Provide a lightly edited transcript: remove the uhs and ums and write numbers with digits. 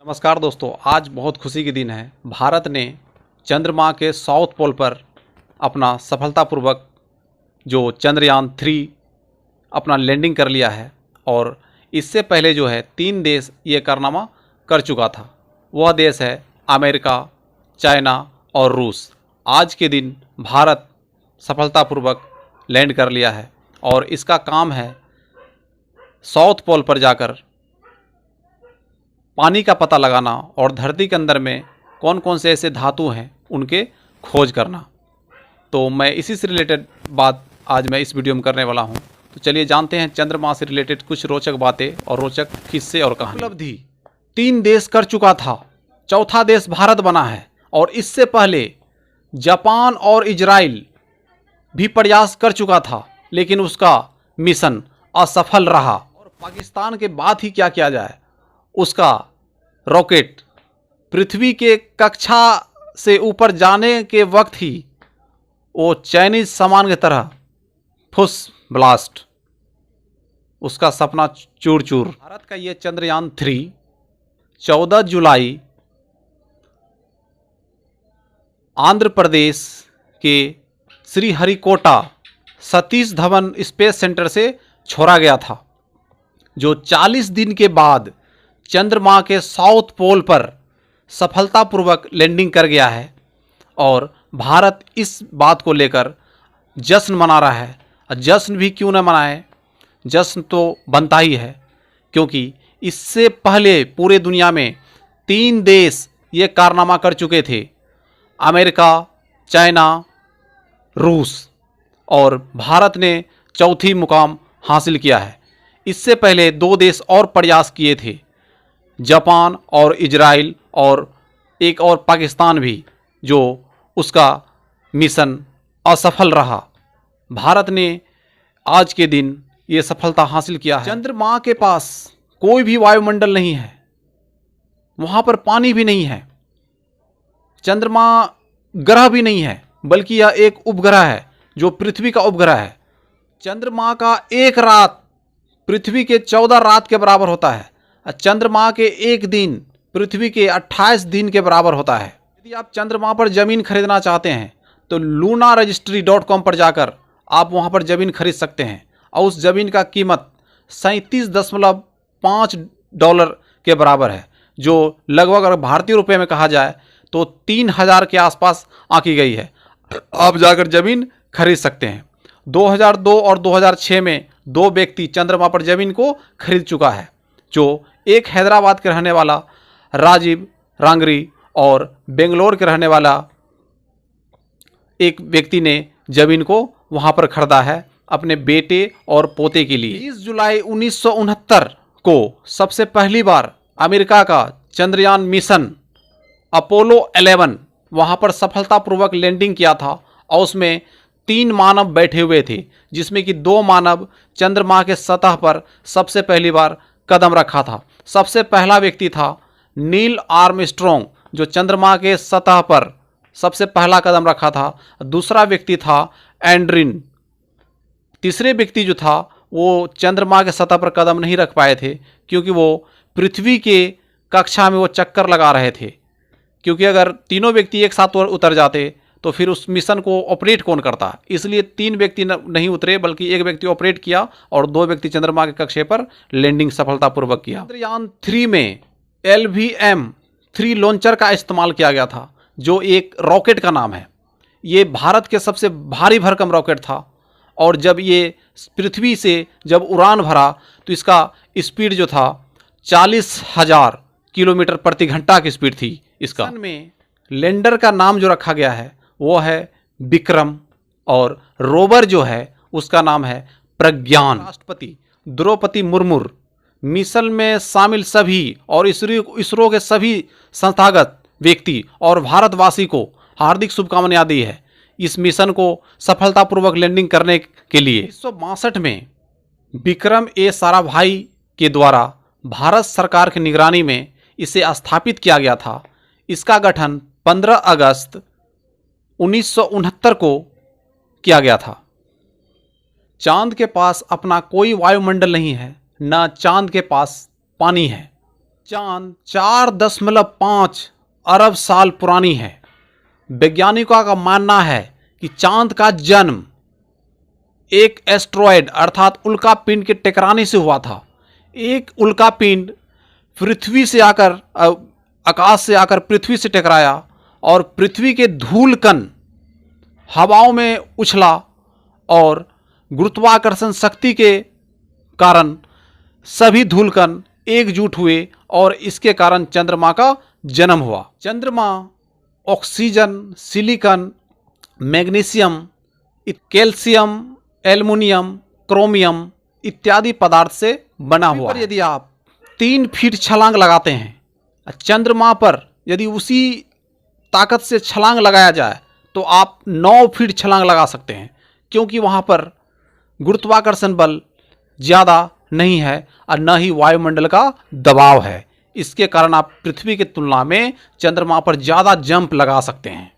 नमस्कार दोस्तों, आज बहुत खुशी के दिन है। भारत ने चंद्रमा के साउथ पोल पर अपना सफलतापूर्वक जो चंद्रयान-3 अपना लैंडिंग कर लिया है और इससे पहले जो है 3 देश ये कारनामा कर चुका था। वह देश है अमेरिका, चाइना और रूस। आज के दिन भारत सफलतापूर्वक लैंड कर लिया है और इसका काम है साउथ पोल पर जाकर पानी का पता लगाना और धरती के अंदर में कौन कौन से ऐसे धातु हैं उनके खोज करना। तो मैं इसी से रिलेटेड बात आज मैं इस वीडियो में करने वाला हूं। तो चलिए जानते हैं चंद्रमा से रिलेटेड कुछ रोचक बातें और रोचक किस्से और कहानी। उपलब्धि 3 देश कर चुका था, चौथा देश भारत बना है और इससे पहले जापान और इजराइल भी प्रयास कर चुका था, लेकिन उसका मिशन असफल रहा। और पाकिस्तान के बाद ही क्या किया जाए, उसका रॉकेट पृथ्वी के कक्षा से ऊपर जाने के वक्त ही वो चाइनीज सामान की तरह फुस ब्लास्ट, उसका सपना चूर चूर। भारत का ये चंद्रयान-3 14 जुलाई आंध्र प्रदेश के श्रीहरिकोटा सतीश धवन स्पेस सेंटर से छोड़ा गया था, जो 40 दिन के बाद चंद्रमा के साउथ पोल पर सफलतापूर्वक लैंडिंग कर गया है। और भारत इस बात को लेकर जश्न मना रहा है। जश्न भी क्यों न मनाए, जश्न तो बनता ही है, क्योंकि इससे पहले पूरे दुनिया में 3 देश ये कारनामा कर चुके थे, अमेरिका, चाइना, रूस, और भारत ने चौथी मुकाम हासिल किया है। इससे पहले 2 देश और प्रयास किए थे, जापान और इजराइल और एक और पाकिस्तान भी, जो उसका मिशन असफल रहा। भारत ने आज के दिन ये सफलता हासिल किया है। चंद्रमा के पास कोई भी वायुमंडल नहीं है, वहाँ पर पानी भी नहीं है, चंद्रमा ग्रह भी नहीं है, बल्कि यह एक उपग्रह है जो पृथ्वी का उपग्रह है। चंद्रमा का एक रात पृथ्वी के 14 रात के बराबर होता है। चंद्रमा के एक दिन पृथ्वी के 28 दिन के बराबर होता है। यदि आप चंद्रमा पर ज़मीन खरीदना चाहते हैं तो lunarregistry.com पर जाकर आप वहां पर ज़मीन खरीद सकते हैं और उस ज़मीन का कीमत $37.5 के बराबर है, जो लगभग अगर भारतीय रुपये में कहा जाए तो 3000 के आसपास आंकी गई है। आप जाकर ज़मीन खरीद सकते हैं। 2002 और 2006 में 2 व्यक्ति चंद्रमा पर ज़मीन को खरीद चुका है, जो एक हैदराबाद के रहने वाला राजीव रांगरी और बेंगलोर के रहने वाला एक व्यक्ति ने ज़मीन को वहां पर खरीदा है अपने बेटे और पोते के लिए। 20 जुलाई 1969 को सबसे पहली बार अमेरिका का चंद्रयान मिशन अपोलो 11 वहां पर सफलतापूर्वक लैंडिंग किया था और उसमें 3 मानव बैठे हुए थे, जिसमें कि 2 मानव चंद्रमा के सतह पर सबसे पहली बार कदम रखा था। सबसे पहला व्यक्ति था नील आर्मस्ट्रॉन्ग, जो चंद्रमा के सतह पर सबसे पहला कदम रखा था। दूसरा व्यक्ति था एंड्रिन। तीसरे व्यक्ति जो था वो चंद्रमा के सतह पर कदम नहीं रख पाए थे, क्योंकि वो पृथ्वी के कक्षा में वो चक्कर लगा रहे थे, क्योंकि अगर तीनों व्यक्ति एक साथ उतर जाते तो फिर उस मिशन को ऑपरेट कौन करता। इसलिए 3 व्यक्ति नहीं उतरे, बल्कि एक व्यक्ति ऑपरेट किया और 2 व्यक्ति चंद्रमा के कक्षे पर लैंडिंग सफलतापूर्वक किया। चंद्रयान-3 में LVM-3 लॉन्चर का इस्तेमाल किया गया था, जो एक रॉकेट का नाम है। ये भारत के सबसे भारी भरकम रॉकेट था और जब ये पृथ्वी से जब उड़ान भरा तो इसका स्पीड जो था 40,000 किलोमीटर प्रति घंटा की स्पीड थी। इसका में लैंडर का नाम जो रखा गया है वो है विक्रम और रोवर जो है उसका नाम है प्रज्ञान। राष्ट्रपति द्रौपदी मुर्मू मिशन में शामिल सभी और इसरो के सभी संस्थागत व्यक्ति और भारतवासी को हार्दिक शुभकामनाएं दी है इस मिशन को सफलतापूर्वक लैंडिंग करने के लिए। 1962 में विक्रम ए साराभाई के द्वारा भारत सरकार की निगरानी में इसे स्थापित किया गया था। इसका गठन 15 अगस्त 1969 को किया गया था। चांद के पास अपना कोई वायुमंडल नहीं है, न चांद के पास पानी है। चांद 4.5 अरब साल पुरानी है। वैज्ञानिकों का मानना है कि चांद का जन्म एक एस्ट्रॉयड अर्थात उल्कापिंड के टकराने से हुआ था। एक उल्कापिंड पृथ्वी से आकर आकाश से आकर पृथ्वी से टकराया और पृथ्वी के धूल कण हवाओं में उछला और गुरुत्वाकर्षण शक्ति के कारण सभी धूल कण एकजुट हुए और इसके कारण चंद्रमा का जन्म हुआ। चंद्रमा oxygen, silicon, magnesium, calcium, aluminium, chromium इत्यादि पदार्थ से बना हुआ है। यदि आप 3 फीट छलांग लगाते हैं, चंद्रमा पर यदि उसी ताकत से छलांग लगाया जाए तो आप 9 फीट छलांग लगा सकते हैं, क्योंकि वहाँ पर गुरुत्वाकर्षण बल ज़्यादा नहीं है और न ही वायुमंडल का दबाव है। इसके कारण आप पृथ्वी की तुलना में चंद्रमा पर ज़्यादा जंप लगा सकते हैं।